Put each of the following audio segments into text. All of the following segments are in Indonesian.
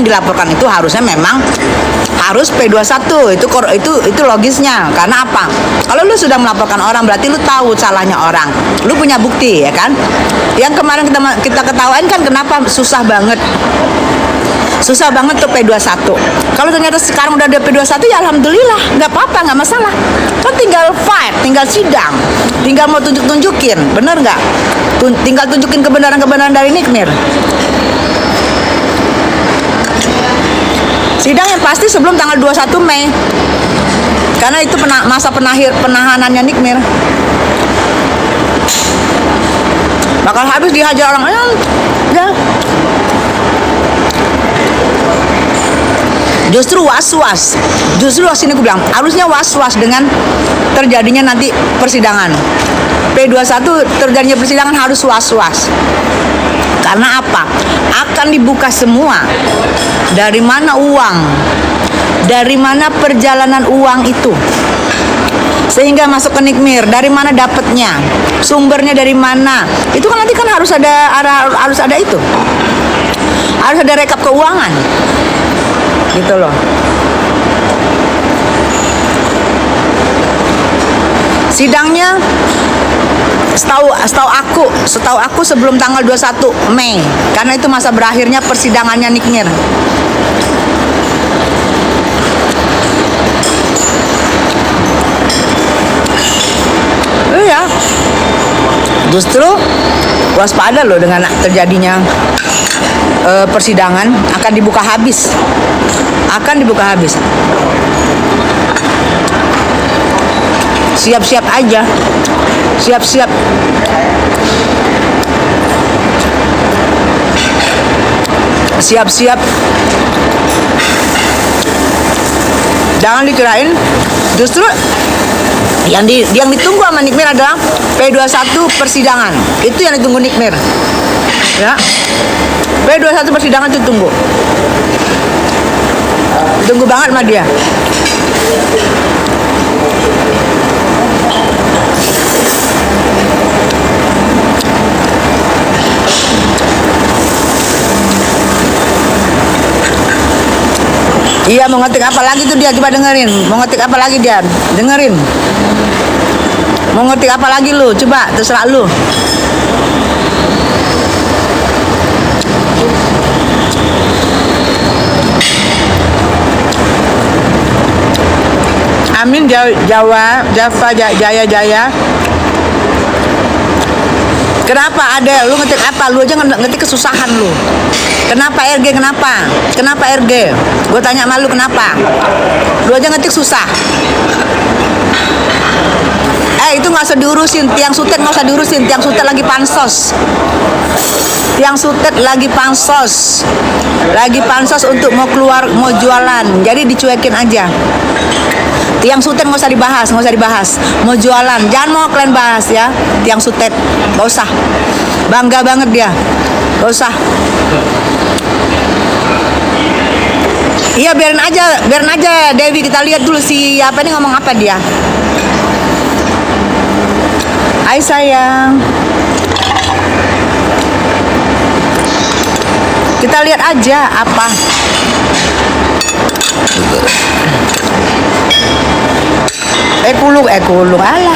dilaporkan itu harusnya memang harus P21 itu logisnya. Karena apa? Kalau lu sudah melaporkan orang berarti lu tahu salahnya orang, lu punya bukti ya kan. Yang kemarin kita ketawain kan kenapa susah banget tuh P21. Kalau ternyata sekarang udah ada P21 ya alhamdulillah, nggak apa-apa, nggak masalah. Kan tinggal fight, tinggal sidang, tinggal mau tunjukin, bener nggak? Tinggal tunjukin kebenaran dari Nikmir. Sidang yang pasti sebelum tanggal 21 Mei. Karena itu masa penahanannya Nikmir. Bakal habis dihajar orang. Ya. Justru was-was. Justru sini gue bilang, harusnya was-was dengan terjadinya nanti persidangan. P21 terjadinya persidangan harus was-was. Karena apa? Akan dibuka semua. Dari mana uang? Dari mana perjalanan uang itu? Sehingga masuk ke Nikmir, dari mana dapatnya? Sumbernya dari mana? Itu kan nanti kan harus ada itu. Harus ada rekap keuangan. Gitu loh. Sidangnya setahu aku sebelum tanggal 21 Mei. Karena itu masa berakhirnya persidangannya Nikmir. Iya. Justru waspada loh dengan terjadinya persidangan akan dibuka habis. Siap-siap aja. Siap-siap. Jangan dikirain justru yang ditunggu sama Nikmir adalah P21 persidangan. Itu yang ditunggu Nikmir. Ya. P21 persidangan itu tunggu. Tunggu banget sama dia. Iya, mau ngetik apa lagi tuh dia? Coba dengerin. Mau ngetik apa lagi dia? Dengerin. Mau ngetik apa lagi lu? Coba, terserah lu. Amin Java Jaya. Kenapa ada? Lu ngetik apa? Lu aja ngetik kesusahan lu. Kenapa RG? Kenapa RG? Gue tanya sama lu kenapa? Lu aja ngetik susah. Itu nggak usah diurusin. Tiang sutet nggak usah diurusin. Tiang sutet lagi pansos. Lagi pansos untuk mau keluar, mau jualan. Jadi dicuekin aja. Tiang sutet nggak usah dibahas. Mau jualan, jangan mau kalian bahas ya. Tiang sutet, nggak usah. Bangga banget dia, nggak usah. Iya biarin aja Dewi, kita lihat dulu si apa ini ngomong apa dia. Hai sayang. Kita lihat aja apa. Kulung alah.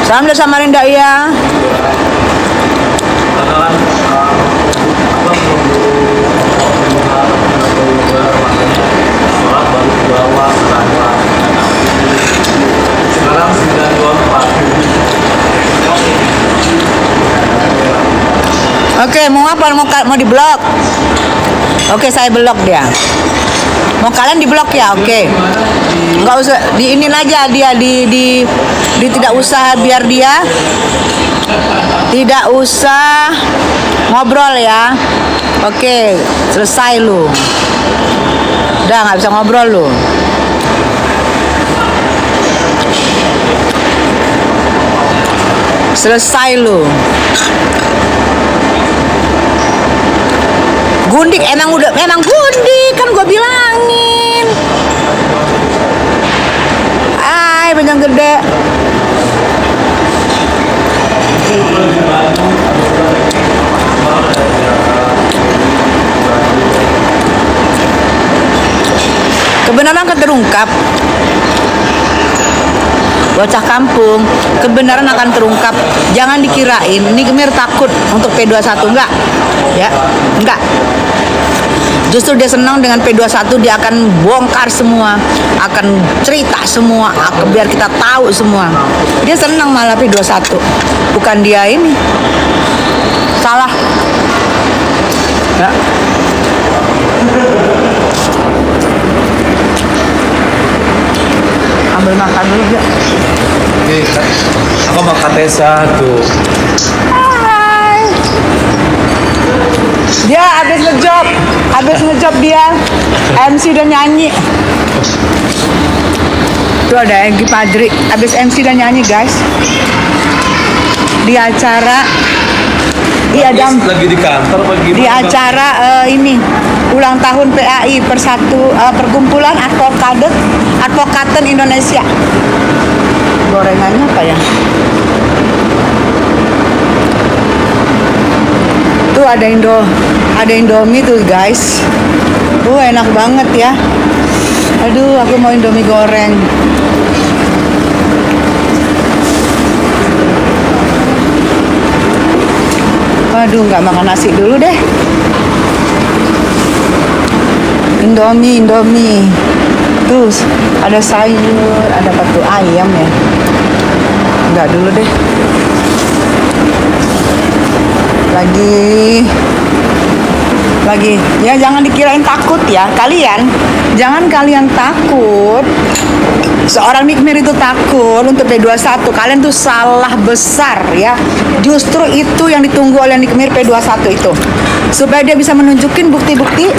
Salam dari Samarinda ya. Oke, mau apa? Mau diblok? Oke, saya blok dia. Mau kalian diblok ya? Oke. Nggak usah diinin aja dia di tidak usah, biar dia tidak usah ngobrol ya. Oke, selesai lu. Udah nggak bisa ngobrol lu. Selesai lu. Gundik memang gundik kan gue bilangin. Panjang gede. Kebenaran akan terungkap. Bocah kampung, kebenaran akan terungkap. Jangan dikirain Nikmir takut untuk P21, enggak. Ya, enggak. Justru dia senang dengan P21, dia akan bongkar semua, akan cerita semua, biar kita tahu semua. Dia senang malah P21. Bukan dia ini. Salah. Ya. Ambil makan dulu ya. Oke, aku makan Tessa tuh. Hai. Dia habis ngejob dia MC dan nyanyi. Tuh ada Egy Padri, habis MC dan nyanyi guys. Di acara Lagi di kantor pagi. di acara ini ulang tahun PAI Perkumpulan Advokaten Indonesia. Gorengannya apa ya? Tuh ada Indomie tuh guys. Enak banget ya. Aduh, aku mau Indomie goreng. Aduh, nggak makan nasi dulu deh. Indomie. Tuh, ada sayur, ada batu ayam ya. Enggak dulu deh. Lagi. Ya jangan dikirain takut ya. Jangan kalian takut. Seorang Nikmir itu takut untuk P21. Kalian tuh salah besar ya. Justru itu yang ditunggu oleh Nikmir P21 itu. Supaya dia bisa menunjukin bukti-bukti.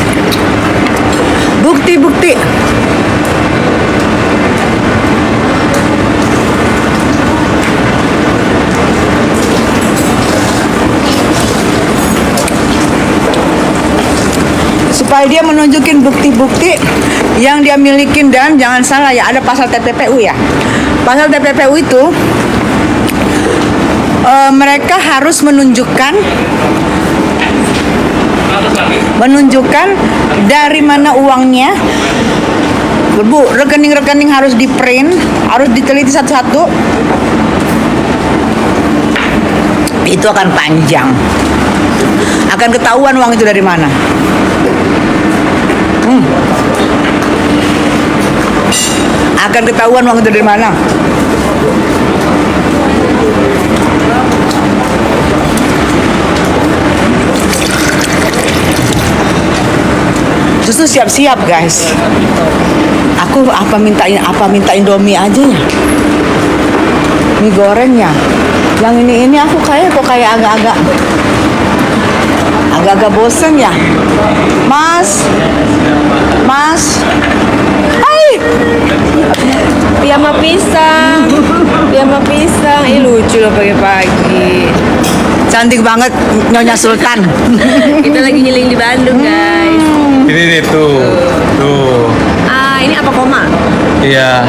Supaya dia menunjukin bukti-bukti yang dia milikin. Dan jangan salah ya, ada pasal TPPU ya. Pasal TPPU itu mereka harus menunjukkan dari mana uangnya. Bu, rekening-rekening harus di-print, harus diteliti satu-satu. Itu akan panjang. Akan ketahuan uang itu dari mana. Akan ketahuan uang itu dari mana. Justru siap-siap guys. Aku apa minta Indomie aja ya. Mie gorengnya. Yang ini aku kayak agak-agak bosen ya. Mas. Hai. Piyama pisang. Ih lucu loh pagi-pagi. Cantik banget Nyonya Sultan. Kita lagi healing di Bandung guys. Ini nih tuh. Ah ini apa koma? Iya.